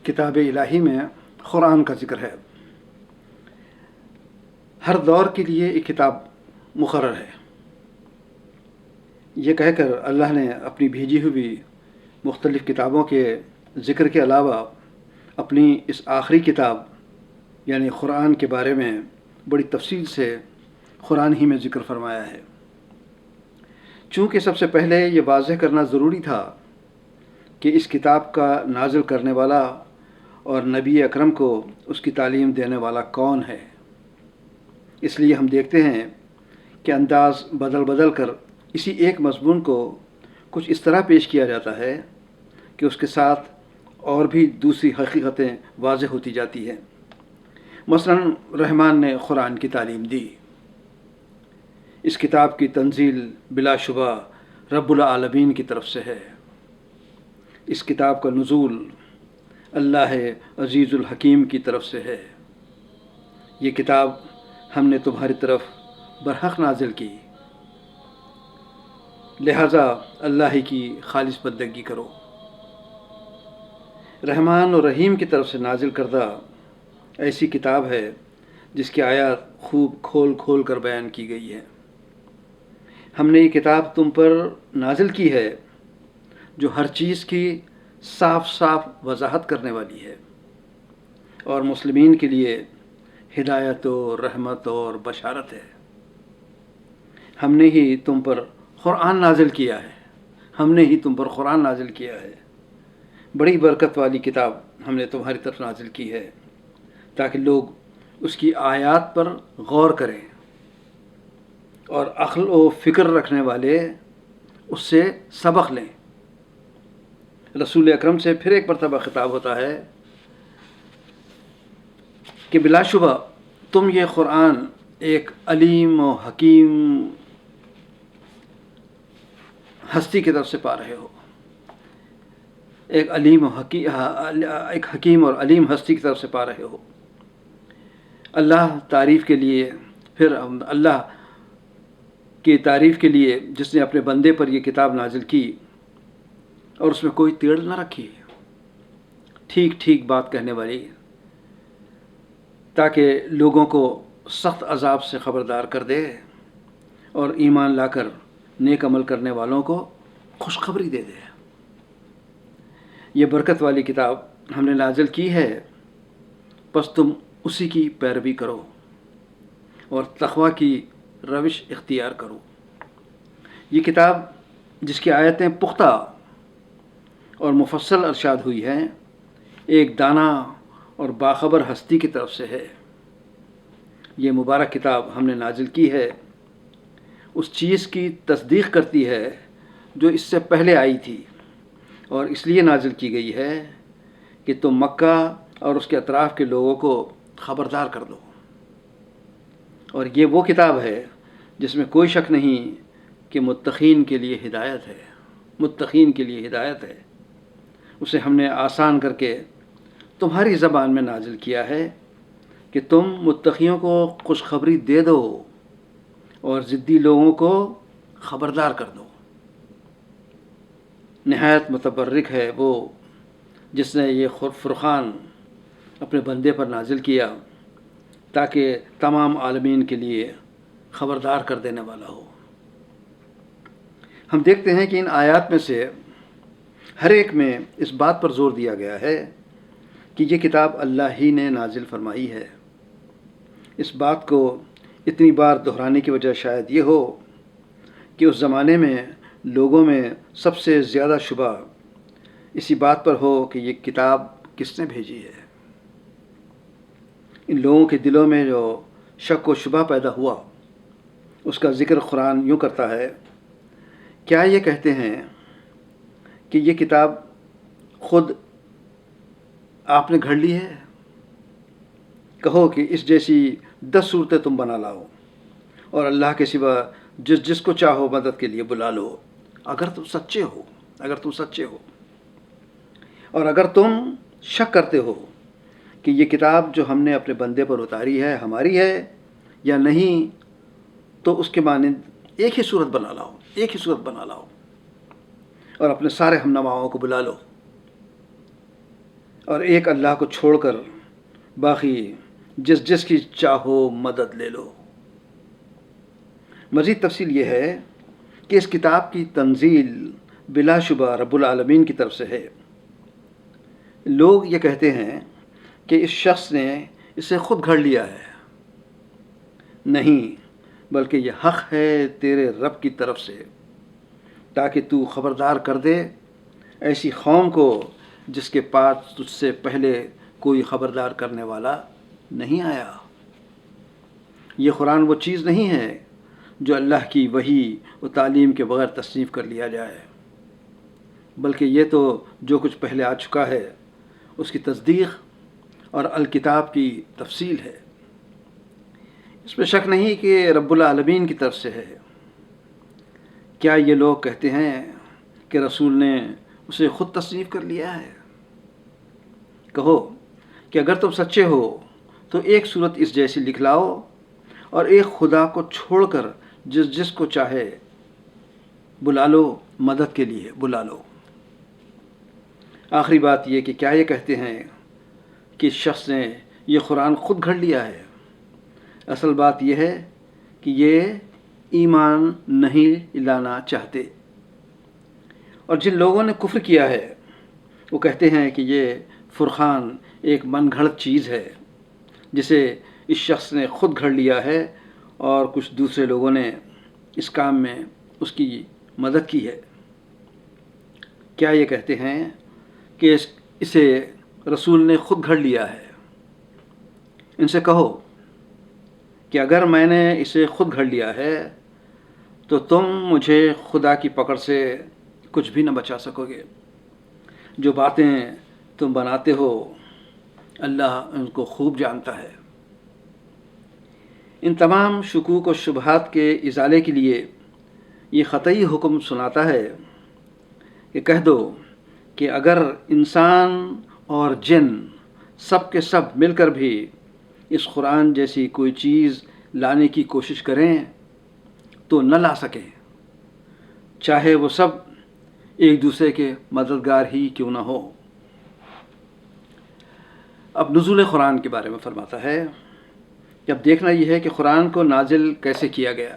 کتاب الہی میں قرآن کا ذکر ہے۔ ہر دور کے لیے ایک کتاب مقرر ہے۔ یہ کہہ کر اللہ نے اپنی بھیجی ہوئی مختلف کتابوں کے ذکر کے علاوہ اپنی اس آخری کتاب یعنی قرآن کے بارے میں بڑی تفصیل سے قرآن ہی میں ذکر فرمایا ہے۔ چونکہ سب سے پہلے یہ واضح کرنا ضروری تھا کہ اس کتاب کا نازل کرنے والا اور نبی اکرم کو اس کی تعلیم دینے والا کون ہے، اس لیے ہم دیکھتے ہیں کہ انداز بدل بدل کر اسی ایک مضمون کو کچھ اس طرح پیش کیا جاتا ہے کہ اس کے ساتھ اور بھی دوسری حقیقتیں واضح ہوتی جاتی ہیں۔ مثلا رحمان نے قرآن کی تعلیم دی۔ اس کتاب کی تنزیل بلا شبہ رب العالمین کی طرف سے ہے۔ اس کتاب کا نزول اللہ عزیز الحکیم کی طرف سے ہے۔ یہ کتاب ہم نے تمہاری طرف برحق نازل کی، لہذا اللہ ہی کی خالص بندگی کرو۔ رحمان اور رحیم کی طرف سے نازل کردہ ایسی کتاب ہے جس کی آیات خوب کھول کھول کر بیان کی گئی ہے۔ ہم نے یہ کتاب تم پر نازل کی ہے جو ہر چیز کی صاف صاف وضاحت کرنے والی ہے اور مسلمین کے لیے ہدایت و رحمت اور بشارت ہے۔ ہم نے ہی تم پر قرآن نازل کیا ہے۔ ہم نے ہی تم پر قرآن نازل کیا ہے۔ بڑی برکت والی کتاب ہم نے تمہاری طرف نازل کی ہے تاکہ لوگ اس کی آیات پر غور کریں اور عقل و فکر رکھنے والے اس سے سبق لیں۔ رسول اکرم سے پھر ایک مرتبہ خطاب ہوتا ہے کہ بلا شبہ تم یہ قرآن ایک علیم و حکیم ہستی کی طرف سے پا رہے ہو، ایک حکیم اور علیم ہستی کی طرف سے پا رہے ہو۔ اللہ تعریف کے لیے، پھر اللہ کی تعریف کے لیے جس نے اپنے بندے پر یہ کتاب نازل کی اور اس میں کوئی تیڑ نہ رکھی، ٹھیک ٹھیک بات کہنے والی، تاکہ لوگوں کو سخت عذاب سے خبردار کر دے اور ایمان لا کر نیک عمل کرنے والوں کو خوشخبری دے دے۔ یہ برکت والی کتاب ہم نے نازل کی ہے، پس تم اسی کی پیروی کرو اور تقویٰ کی روش اختیار کرو۔ یہ کتاب جس کی آیتیں پختہ اور مفصل ارشاد ہوئی ہیں، ایک دانا اور باخبر ہستی کی طرف سے ہے۔ یہ مبارک کتاب ہم نے نازل کی ہے اس چیز کی تصدیق کرتی ہے جو اس سے پہلے آئی تھی، اور اس لیے نازل کی گئی ہے کہ تم مکہ اور اس کے اطراف کے لوگوں کو خبردار کر دو۔ اور یہ وہ کتاب ہے جس میں کوئی شک نہیں کہ متقین کے لیے ہدایت ہے، متقین کے لیے ہدایت ہے۔ اسے ہم نے آسان کر کے تمہاری زبان میں نازل کیا ہے کہ تم متقیوں کو خوشخبری دے دو اور ضدی لوگوں کو خبردار کر دو۔ نہایت متبرک ہے وہ جس نے یہ فرقان اپنے بندے پر نازل کیا تاکہ تمام عالمین کے لیے خبردار کر دینے والا ہو۔ ہم دیکھتے ہیں کہ ان آیات میں سے ہر ایک میں اس بات پر زور دیا گیا ہے کہ یہ کتاب اللہ ہی نے نازل فرمائی ہے۔ اس بات کو اتنی بار دہرانے کی وجہ شاید یہ ہو کہ اس زمانے میں لوگوں میں سب سے زیادہ شبہ اسی بات پر ہو کہ یہ کتاب کس نے بھیجی ہے۔ ان لوگوں کے دلوں میں جو شک و شبہ پیدا ہوا اس کا ذکر قرآن یوں کرتا ہے، کیا یہ کہتے ہیں کہ یہ کتاب خود آپ نے گھڑ لی ہے؟ کہو کہ اس جیسی 10 صورتیں تم بنا لاؤ اور اللہ کے سوا جس کو چاہو مدد کے لیے بلا لو، اگر تم سچے ہو۔ اور اگر تم شک کرتے ہو کہ یہ کتاب جو ہم نے اپنے بندے پر اتاری ہے ہماری ہے یا نہیں، تو اس کے مانند ایک ہی صورت بنا لاؤ اور اپنے سارے ہم نواؤں کو بلا لو۔ اور ایک اللہ کو چھوڑ کر باقی جس جس کی چاہو مدد لے لو۔ مزید تفصیل یہ ہے کہ اس کتاب کی تنزیل بلا شبہ رب العالمین کی طرف سے ہے۔ لوگ یہ کہتے ہیں کہ اس شخص نے اسے خود گھڑ لیا ہے، نہیں، بلکہ یہ حق ہے تیرے رب کی طرف سے، تاکہ تو خبردار کر دے ایسی قوم کو جس کے پاس تجھ سے پہلے کوئی خبردار کرنے والا نہیں آیا۔ یہ قرآن وہ چیز نہیں ہے جو اللہ کی وحی و تعلیم کے بغیر تصنیف کر لیا جائے، بلکہ یہ تو جو کچھ پہلے آ چکا ہے اس کی تصدیق اور الکتاب کی تفصیل ہے۔ اس میں شک نہیں کہ رب العالمین کی طرف سے ہے۔ کیا یہ لوگ کہتے ہیں کہ رسول نے اسے خود تصنیف کر لیا ہے؟ کہو کہ اگر تم سچے ہو تو ایک صورت اس جیسی لکھ لاؤ اور ایک خدا کو چھوڑ کر جس جس کو چاہے بلا لو، مدد کے لیے بلا لو۔ آخری بات یہ کہ کیا یہ کہتے ہیں کہ اس شخص نے یہ قرآن خود گھڑ لیا ہے؟ اصل بات یہ ہے کہ یہ ایمان نہیں لانا چاہتے، اور جن لوگوں نے کفر کیا ہے وہ کہتے ہیں کہ یہ فرقان ایک من گھڑت چیز ہے جسے اس شخص نے خود گھڑ لیا ہے اور کچھ دوسرے لوگوں نے اس کام میں اس کی مدد کی ہے۔ کیا یہ کہتے ہیں کہ اسے رسول نے خود گھڑ لیا ہے؟ ان سے کہو کہ اگر میں نے اسے خود گھڑ لیا ہے تو تم مجھے خدا کی پکڑ سے کچھ بھی نہ بچا سکو گے۔ جو باتیں تم بناتے ہو اللہ ان کو خوب جانتا ہے۔ ان تمام شکوک و شبہات کے ازالے کے لیے یہ قطعی حکم سناتا ہے کہ کہہ دو کہ اگر انسان اور جن سب کے سب مل کر بھی اس قرآن جیسی کوئی چیز لانے کی کوشش کریں تو نہ لا سکیں، چاہے وہ سب ایک دوسرے کے مددگار ہی کیوں نہ ہو۔ اب نزول قرآن کے بارے میں فرماتا ہے کہ اب دیکھنا یہ ہے کہ قرآن کو نازل کیسے کیا گیا۔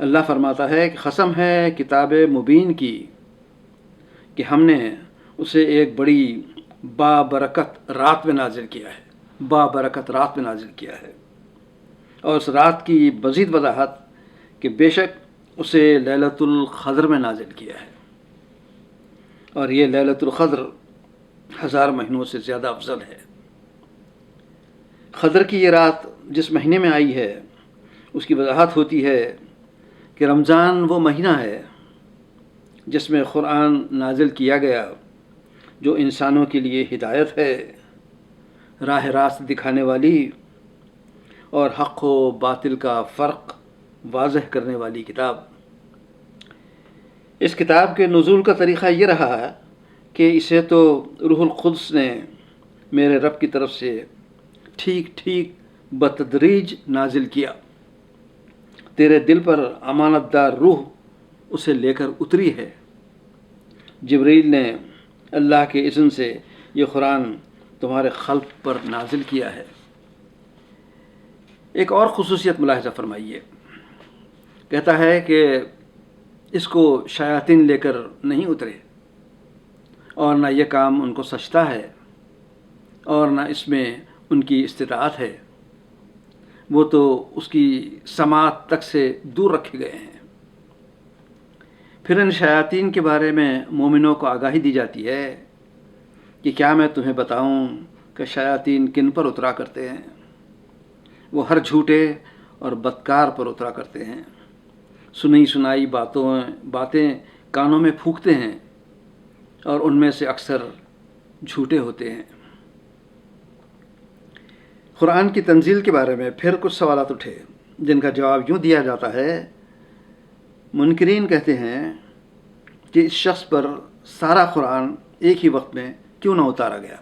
اللہ فرماتا ہے کہ قسم ہے کتاب مبین کی کہ ہم نے اسے ایک بڑی بابرکت رات میں نازل کیا ہے، بابرکت رات میں نازل کیا ہے، اور اس رات کی مزید وضاحت کہ بے شک اسے لیلۃ القدر میں نازل کیا ہے، اور یہ لیلۃ القدر 1000 مہینوں سے زیادہ افضل ہے۔ قدر کی یہ رات جس مہینے میں آئی ہے اس کی وضاحت ہوتی ہے کہ رمضان وہ مہینہ ہے جس میں قرآن نازل کیا گیا، جو انسانوں کے لیے ہدایت ہے، راہ راست دکھانے والی اور حق و باطل کا فرق واضح کرنے والی کتاب۔ اس کتاب کے نزول کا طریقہ یہ رہا کہ اسے تو روح القدس نے میرے رب کی طرف سے ٹھیک ٹھیک بتدریج نازل کیا۔ تیرے دل پر امانت دار روح اسے لے کر اتری ہے۔ جبریل نے اللہ کے اذن سے یہ قرآن تمہارے قلب پر نازل کیا ہے۔ ایک اور خصوصیت ملاحظہ فرمائیے، کہتا ہے کہ اس کو شیاطین لے کر نہیں اترے، اور نہ یہ کام ان کو سچتا ہے، اور نہ اس میں ان کی استطاعت ہے، وہ تو اس کی سماعت تک سے دور رکھے گئے ہیں۔ پھر ان شیاطین کے بارے میں مومنوں کو آگاہی دی جاتی ہے کہ کیا میں تمہیں بتاؤں کہ شیاطین کن پر اترا کرتے ہیں؟ وہ ہر جھوٹے اور بدکار پر اترا کرتے ہیں، سنی سنائی باتیں کانوں میں پھونکتے ہیں، اور ان میں سے اکثر جھوٹے ہوتے ہیں۔ قرآن کی تنزیل کے بارے میں پھر کچھ سوالات اٹھے جن کا جواب یوں دیا جاتا ہے۔ منکرین کہتے ہیں کہ اس شخص پر سارا قرآن ایک ہی وقت میں کیوں نہ اتارا گیا؟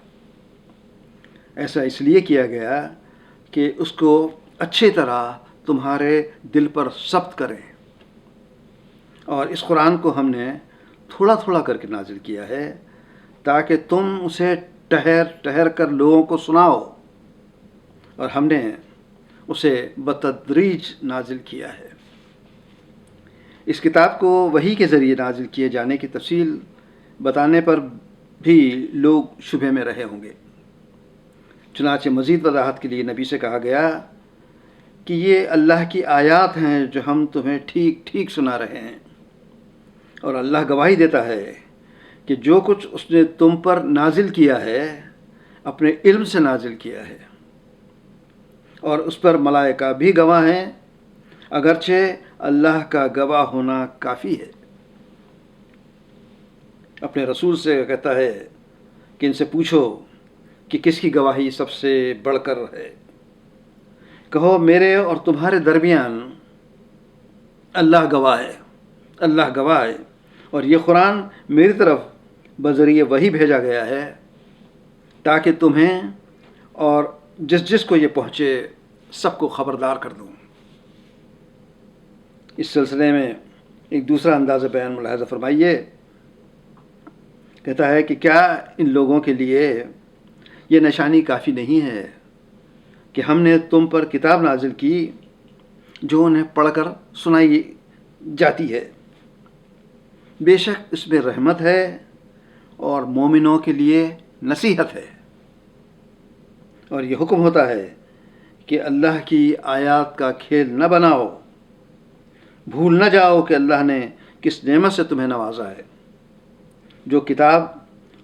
ایسا اس لیے کیا گیا کہ اس کو اچھی طرح تمہارے دل پر ثبت کریں، اور اس قرآن کو ہم نے تھوڑا تھوڑا کر کے نازل کیا ہے تاکہ تم اسے ٹھہر ٹھہر کر لوگوں کو سناؤ، اور ہم نے اسے بتدریج نازل کیا ہے۔ اس کتاب کو وحی کے ذریعے نازل کیے جانے کی تفصیل بتانے پر بھی لوگ شبہ میں رہے ہوں گے۔ چنانچہ مزید وضاحت کے لیے نبی سے کہا گیا کہ یہ اللہ کی آیات ہیں جو ہم تمہیں ٹھیک ٹھیک سنا رہے ہیں، اور اللہ گواہی دیتا ہے کہ جو کچھ اس نے تم پر نازل کیا ہے اپنے علم سے نازل کیا ہے، اور اس پر ملائکہ بھی گواہ ہیں، اگرچہ اللہ کا گواہ ہونا کافی ہے۔ اپنے رسول سے کہتا ہے کہ ان سے پوچھو کہ کس کی گواہی سب سے بڑھ کر ہے؟ کہو میرے اور تمہارے درمیان اللہ گواہ ہے، اللہ گواہ ہے، اور یہ قرآن میری طرف بذریعہ وحی بھیجا گیا ہے تاکہ تمہیں اور جس جس کو یہ پہنچے سب کو خبردار کر دوں۔ اس سلسلے میں ایک دوسرا انداز بیان ملاحظہ فرمائیے۔ کہتا ہے کہ کیا ان لوگوں کے لیے یہ نشانی کافی نہیں ہے کہ ہم نے تم پر کتاب نازل کی جو انہیں پڑھ کر سنائی جاتی ہے؟ بے شک اس میں رحمت ہے اور مومنوں کے لیے نصیحت ہے، اور یہ حکم ہوتا ہے کہ اللہ کی آیات کا کھیل نہ بناؤ، بھول نہ جاؤ کہ اللہ نے کس نعمت سے تمہیں نوازا ہے۔ جو کتاب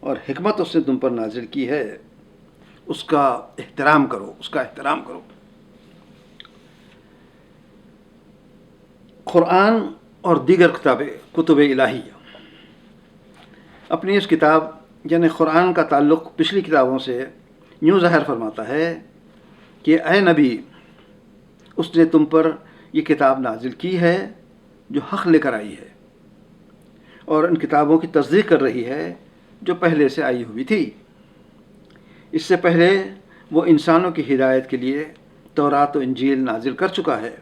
اور حکمت اس نے تم پر نازل کی ہے اس کا احترام کرو، اس کا احترام کرو۔ قرآن اور دیگر کتب الہیہ۔ اپنی اس کتاب یعنی قرآن کا تعلق پچھلی کتابوں سے یوں ظاہر فرماتا ہے کہ اے نبی، اس نے تم پر یہ کتاب نازل کی ہے جو حق لے کر آئی ہے، اور ان کتابوں کی تصدیق کر رہی ہے جو پہلے سے آئی ہوئی تھی۔ اس سے پہلے وہ انسانوں کی ہدایت کے لیے تورات و انجیل نازل کر چکا ہے،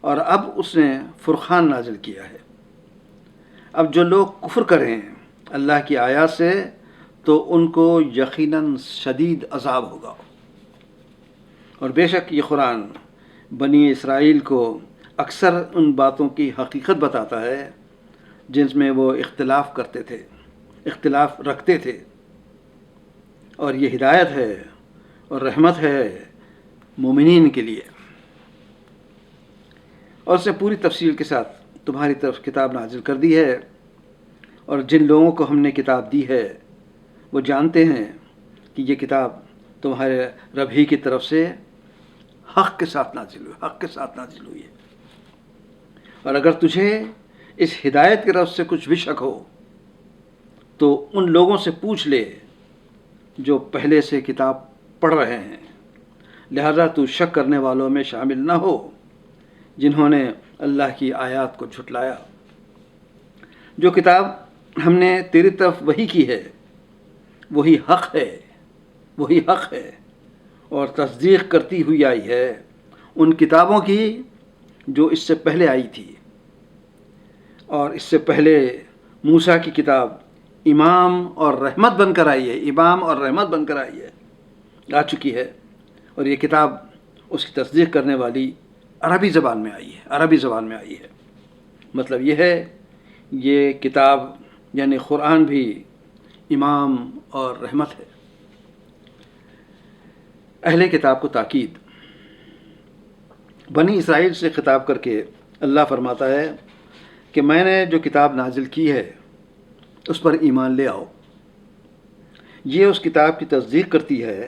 اور اب اس نے فرقان نازل کیا ہے۔ اب جو لوگ کفر کریں اللہ کی آیات سے تو ان کو یقیناً شدید عذاب ہوگا، اور بے شک یہ قرآن بنی اسرائیل کو اکثر ان باتوں کی حقیقت بتاتا ہے جن میں وہ اختلاف کرتے تھے، اختلاف رکھتے تھے، اور یہ ہدایت ہے اور رحمت ہے مومنین کے لیے۔ اور اس نے پوری تفصیل کے ساتھ تمہاری طرف کتاب نازل کر دی ہے، اور جن لوگوں کو ہم نے کتاب دی ہے وہ جانتے ہیں کہ یہ کتاب تمہارے رب ہی کی طرف سے حق کے ساتھ نازل ہوئی، حق کے ساتھ نازل ہوئی ہے۔ اور اگر تجھے اس ہدایت کی طرف سے کچھ بھی شک ہو تو ان لوگوں سے پوچھ لے جو پہلے سے کتاب پڑھ رہے ہیں، لہذا تو شک کرنے والوں میں شامل نہ ہو جنہوں نے اللہ کی آیات کو جھٹلایا۔ جو کتاب ہم نے تیری طرف وحی کی ہے وہی حق ہے، وہی حق ہے، اور تصدیق کرتی ہوئی آئی ہے ان کتابوں کی جو اس سے پہلے آئی تھی، اور اس سے پہلے موسیٰ کی کتاب امام اور رحمت بن کر آئی ہے، امام اور رحمت بن کر آئی ہے، آ چکی ہے، اور یہ کتاب اس کی تصدیق کرنے والی عربی زبان میں آئی ہے، عربی زبان میں آئی ہے۔ مطلب یہ ہے یہ کتاب یعنی قرآن بھی امام اور رحمت ہے۔ اہل کتاب کو تاکید۔ بنی اسرائیل سے خطاب کر کے اللہ فرماتا ہے کہ میں نے جو کتاب نازل کی ہے اس پر ایمان لے آؤ۔ یہ اس کتاب کی تصدیق کرتی ہے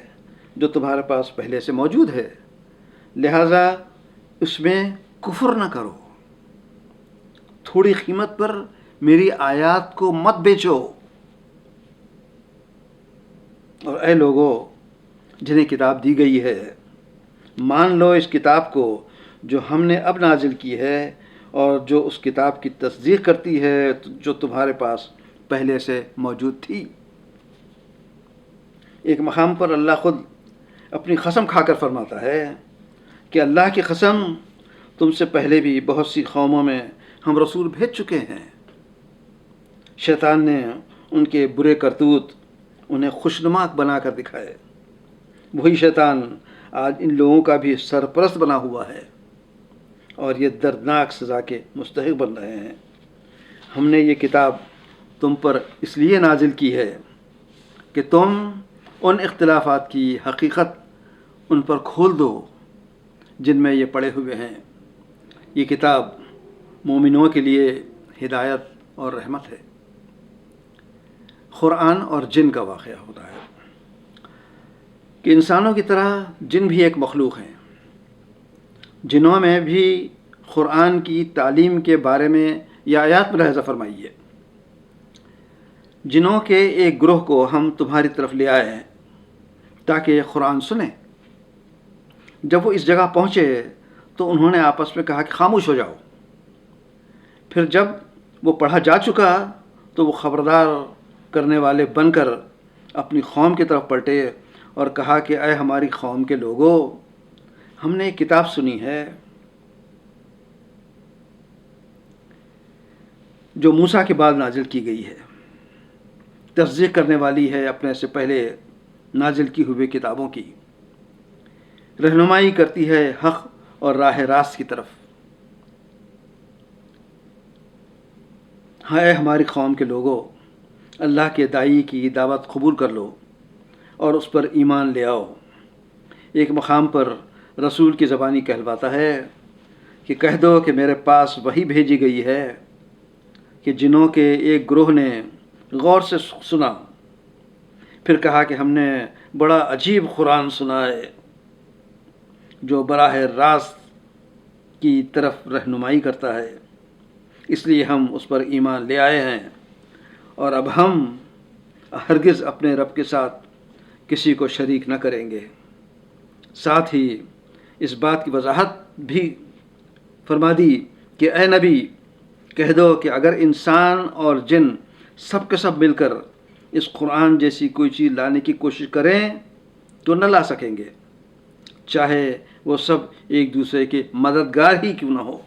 جو تمہارے پاس پہلے سے موجود ہے، لہٰذا اس میں کفر نہ کرو، تھوڑی قیمت پر میری آیات کو مت بیچو۔ اور اے لوگو جنہیں کتاب دی گئی ہے، مان لو اس کتاب کو جو ہم نے اب نازل کی ہے اور جو اس کتاب کی تصدیق کرتی ہے جو تمہارے پاس پہلے سے موجود تھی۔ ایک مقام پر اللہ خود اپنی قسم کھا کر فرماتا ہے کہ اللہ کی قسم تم سے پہلے بھی بہت سی قوموں میں ہم رسول بھیج چکے ہیں، شیطان نے ان کے برے کرتوت انہیں خوشنما بنا کر دکھائے۔ وہی شیطان آج ان لوگوں کا بھی سرپرست بنا ہوا ہے اور یہ دردناک سزا کے مستحق بن رہے ہیں۔ ہم نے یہ کتاب تم پر اس لیے نازل کی ہے کہ تم ان اختلافات کی حقیقت ان پر کھول دو جن میں یہ پڑے ہوئے ہیں۔ یہ کتاب مومنوں کے لیے ہدایت اور رحمت ہے۔ قرآن اور جن کا واقعہ ہوتا ہے کہ انسانوں کی طرح جن بھی ایک مخلوق ہیں۔ جنوں میں بھی قرآن کی تعلیم کے بارے میں یہ آیات ملاحظہ فرمائیے۔ جنوں کے ایک گروہ کو ہم تمہاری طرف لے آئے ہیں تاکہ قرآن سنیں۔ جب وہ اس جگہ پہنچے تو انہوں نے آپس میں کہا کہ خاموش ہو جاؤ۔ پھر جب وہ پڑھا جا چکا تو وہ خبردار کرنے والے بن کر اپنی قوم کی طرف پلٹے اور کہا کہ اے ہماری قوم کے لوگوں، ہم نے ایک کتاب سنی ہے جو موسیٰ کے بعد نازل کی گئی ہے، تصدیق کرنے والی ہے اپنے سے پہلے نازل کی ہوئی کتابوں کی، رہنمائی کرتی ہے حق اور راہ راست کی طرف۔ ہاں اے ہماری قوم کے لوگوں، اللہ کے داعی کی دعوت قبول کر لو اور اس پر ایمان لے آؤ۔ ایک مقام پر رسول کی زبانی کہلواتا ہے کہ کہہ دو کہ میرے پاس وحی بھیجی گئی ہے کہ جنوں کے ایک گروہ نے غور سے سنا، پھر کہا کہ ہم نے بڑا عجیب قرآن سنا ہے جو براہ راست کی طرف رہنمائی کرتا ہے، اس لیے ہم اس پر ایمان لے آئے ہیں اور اب ہم ہرگز اپنے رب کے ساتھ کسی کو شریک نہ کریں گے۔ ساتھ ہی اس بات کی وضاحت بھی فرما دی کہ اے نبی کہہ دو کہ اگر انسان اور جن سب کے سب مل کر اس قرآن جیسی کوئی چیز لانے کی کوشش کریں تو نہ لا سکیں گے، چاہے وہ سب ایک دوسرے کے مددگار ہی کیوں نہ ہو۔